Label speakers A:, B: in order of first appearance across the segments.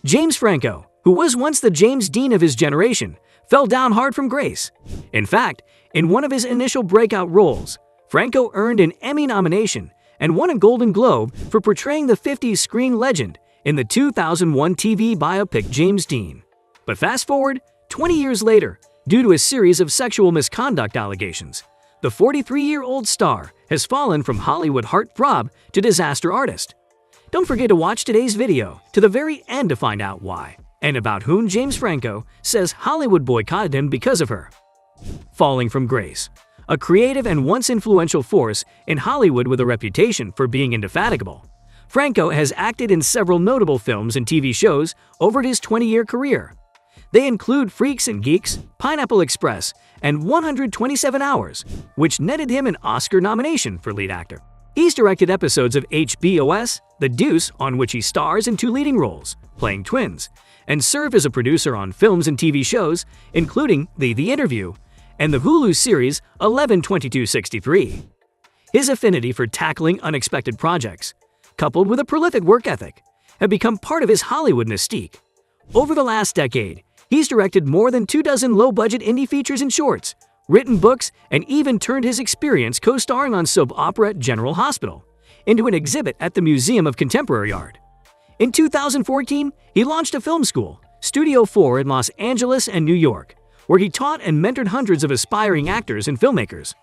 A: James Franco, who was once the James Dean of his generation, fell down hard from grace. In fact, in one of his initial breakout roles, Franco earned an Emmy nomination and won a Golden Globe for portraying the 50s screen legend in the 2001 TV biopic James Dean. But fast forward 20 years later, due to a series of sexual misconduct allegations, the 43-year-old star has fallen from Hollywood heartthrob to disaster artist. Don't forget to watch today's video to the very end to find out why and about whom James Franco says Hollywood boycotted him because of her. Falling from grace. A creative and once influential force in Hollywood with a reputation for being indefatigable, Franco has acted in several notable films and TV shows over his 20-year career. They include Freaks and Geeks, Pineapple Express, and 127 Hours, which netted him an Oscar nomination for lead actor. He's directed episodes of HBO's The Deuce, on which he stars in 2 leading roles, playing twins, and served as a producer on films and TV shows, including The Interview and the Hulu series 11/22/63. His affinity for tackling unexpected projects, coupled with a prolific work ethic, have become part of his Hollywood mystique. Over the last decade, he's directed more than 24 low-budget indie features and shorts, written books, and even turned his experience co-starring on soap opera General Hospital into an exhibit at the Museum of Contemporary Art. In 2014, he launched a film school, Studio 4 in Los Angeles and New York, where he taught and mentored hundreds of aspiring actors and filmmakers.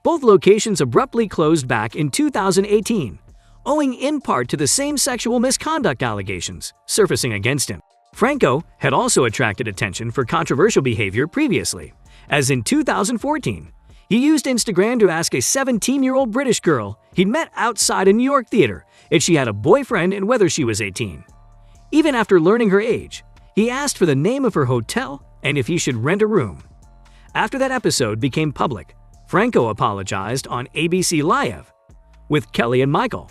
A: Both locations abruptly closed back in 2018, owing in part to the same sexual misconduct allegations surfacing against him. Franco had also attracted attention for controversial behavior previously, as in 2014, he used Instagram to ask a 17-year-old British girl he'd met outside a New York theater if she had a boyfriend and whether she was 18. Even after learning her age, he asked for the name of her hotel and if he should rent a room. After that episode became public, Franco apologized on ABC Live with Kelly and Michael.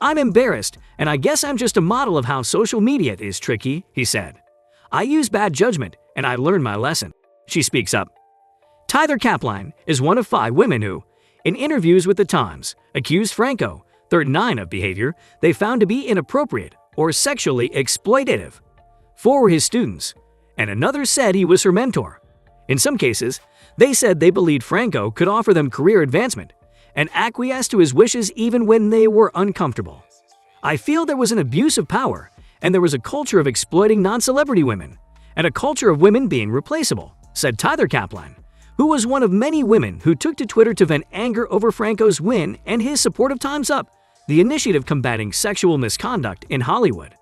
A: "I'm embarrassed, and I guess I'm just a model of how social media is tricky," he said. "I use bad judgment, and I learned my lesson." She speaks up. Tyler Kaplan is one of 5 women who, in interviews with The Times, accused Franco, 39, of behavior they found to be inappropriate or sexually exploitative. 4 were his students, and another said he was her mentor. In some cases, they said they believed Franco could offer them career advancement and acquiesced to his wishes even when they were uncomfortable. "I feel there was an abuse of power, and there was a culture of exploiting non-celebrity women, and a culture of women being replaceable," said Tyler Kaplan, who was one of many women who took to Twitter to vent anger over Franco's win and his support of Time's Up, the initiative combating sexual misconduct in Hollywood.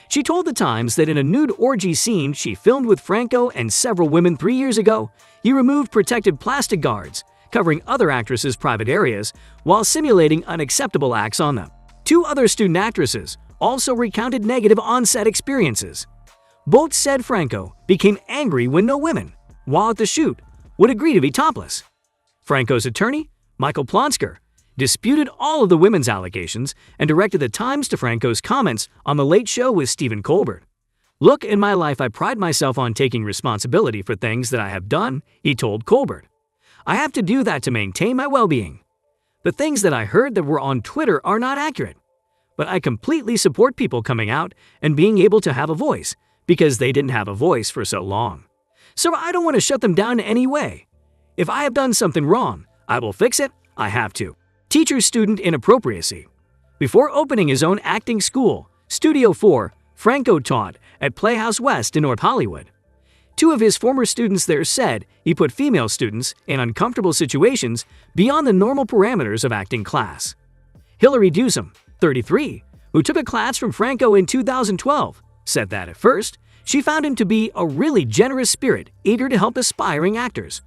A: She told The Times that in a nude orgy scene she filmed with Franco and several women 3 years ago, he removed protective plastic guards, covering other actresses' private areas while simulating unacceptable acts on them. 2 other student actresses also recounted negative on-set experiences. Both said Franco became angry when no women, while at the shoot, would agree to be topless. Franco's attorney, Michael Plonsker, disputed all of the women's allegations and directed The Times to Franco's comments on The Late Show with Stephen Colbert. "Look, in my life I pride myself on taking responsibility for things that I have done," he told Colbert. "I have to do that to maintain my well-being. The things that I heard that were on Twitter are not accurate. But I completely support people coming out and being able to have a voice, because they didn't have a voice for so long. So I don't want to shut them down in any way. If I have done something wrong, I will fix it. I have to." Teacher-student inappropriacy. Before opening his own acting school, Studio 4, Franco taught at Playhouse West in North Hollywood. 2 of his former students there said he put female students in uncomfortable situations beyond the normal parameters of acting class. Hillary Dusum, 33, who took a class from Franco in 2012, said that at first, she found him to be a really generous spirit eager to help aspiring actors.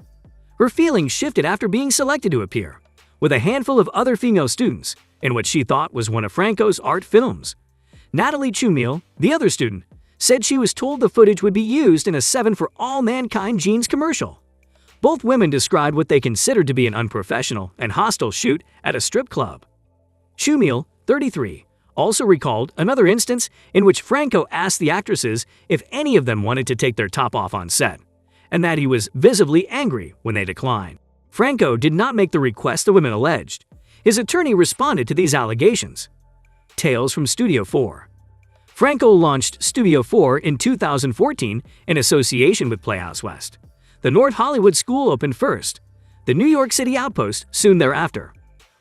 A: Her feelings shifted after being selected to appear with a handful of other female students in what she thought was one of Franco's art films. Natalie Chumiel, the other student, said she was told the footage would be used in a 7 for All Mankind jeans commercial. Both women described what they considered to be an unprofessional and hostile shoot at a strip club. Chumiel, 33, also recalled another instance in which Franco asked the actresses if any of them wanted to take their top off on set, and that he was visibly angry when they declined. Franco did not make the request the women alleged. His attorney responded to these allegations. Tales from Studio 4. Franco launched Studio 4 in 2014 in association with Playhouse West. The North Hollywood School opened first, the New York City outpost soon thereafter.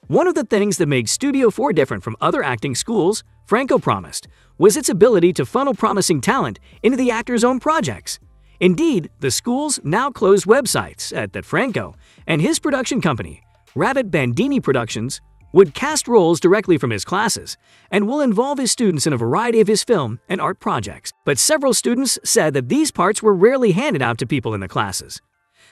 A: One of the things that made Studio 4 different from other acting schools, Franco promised, was its ability to funnel promising talent into the actor's own projects. Indeed, the school's now closed website said that Franco and his production company, Rabbit Bandini Productions, would cast roles directly from his classes and will involve his students in a variety of his film and art projects. But several students said that these parts were rarely handed out to people in the classes.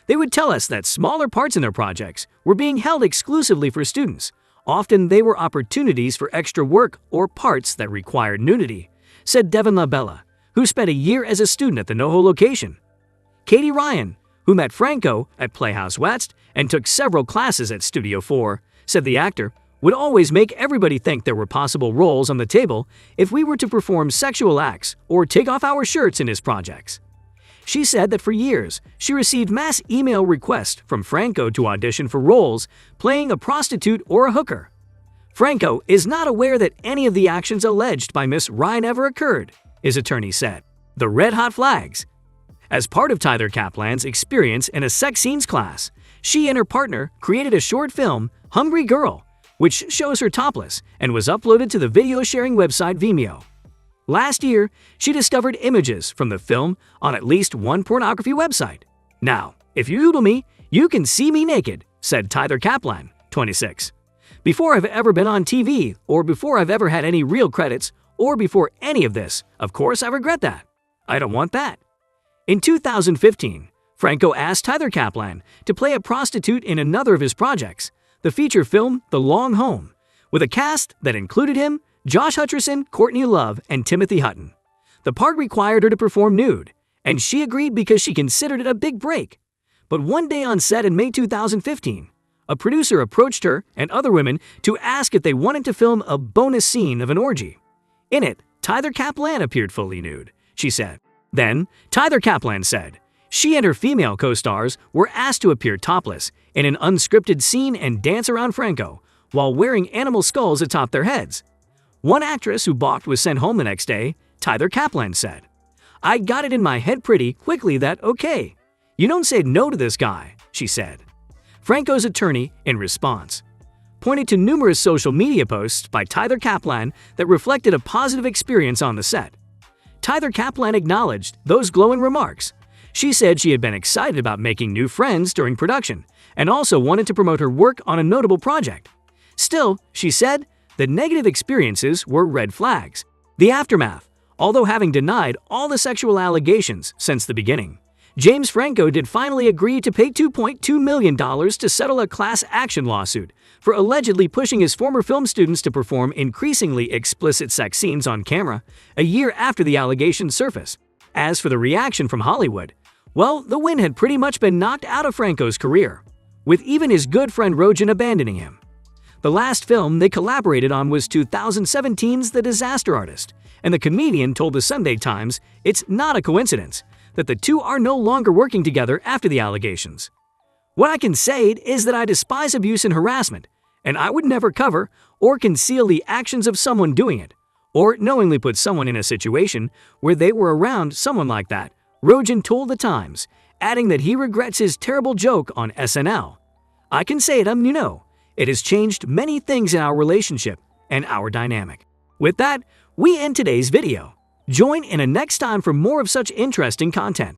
A: They would tell us that smaller parts in their projects were being held exclusively for students. Often they were opportunities for extra work or parts that required nudity, said Devin LaBella, who spent a year as a student at the NoHo location. Katie Ryan, who met Franco at Playhouse West and took several classes at Studio 4, said the actor would always make everybody think there were possible roles on the table if we were to perform sexual acts or take off our shirts in his projects. She said that for years, she received mass email requests from Franco to audition for roles playing a prostitute or a hooker. Franco is not aware that any of the actions alleged by Miss Ryan ever occurred, his attorney said. The Red Hot Flags. As part of Tyler Kaplan's experience in a sex scenes class, she and her partner created a short film, Hungry Girl, which shows her topless and was uploaded to the video sharing website Vimeo. Last year, she discovered images from the film on at least one pornography website. Now, if you Google me, you can see me naked, said Tyler Kaplan, 26. Before I've ever been on TV, or before I've ever had any real credits, or before any of this, of course I regret that. I don't want that. In 2015, Franco asked Tyler Kaplan to play a prostitute in another of his projects, the feature film The Long Home, with a cast that included him, Josh Hutcherson, Courtney Love, and Timothy Hutton. The part required her to perform nude, and she agreed because she considered it a big break. But one day on set in May 2015, a producer approached her and other women to ask if they wanted to film a bonus scene of an orgy. In it, Tyler Kaplan appeared fully nude, she said. Then, Tyler Kaplan said, she and her female co-stars were asked to appear topless in an unscripted scene and dance around Franco while wearing animal skulls atop their heads. One actress who balked was sent home the next day, Tyler Kaplan said. I got it in my head pretty quickly that, okay, you don't say no to this guy, she said. Franco's attorney, in response, pointed to numerous social media posts by Tyler Kaplan that reflected a positive experience on the set. Tyler Kaplan acknowledged those glowing remarks. She said she had been excited about making new friends during production and also wanted to promote her work on a notable project. Still, she said, the negative experiences were red flags. The aftermath, although having denied all the sexual allegations since the beginning, James Franco did finally agree to pay $2.2 million to settle a class action lawsuit for allegedly pushing his former film students to perform increasingly explicit sex scenes on camera a year after the allegations surfaced. As for the reaction from Hollywood, well, the wind had pretty much been knocked out of Franco's career, with even his good friend Rogen abandoning him. The last film they collaborated on was 2017's The Disaster Artist, and the comedian told the Sunday Times it's not a coincidence that the two are no longer working together after the allegations. What I can say is that I despise abuse and harassment, and I would never cover or conceal the actions of someone doing it, or knowingly put someone in a situation where they were around someone like that, Rogen told the Times, adding that he regrets his terrible joke on SNL. I can say it, it has changed many things in our relationship and our dynamic. With that, we end today's video. Join in a next time for more of such interesting content.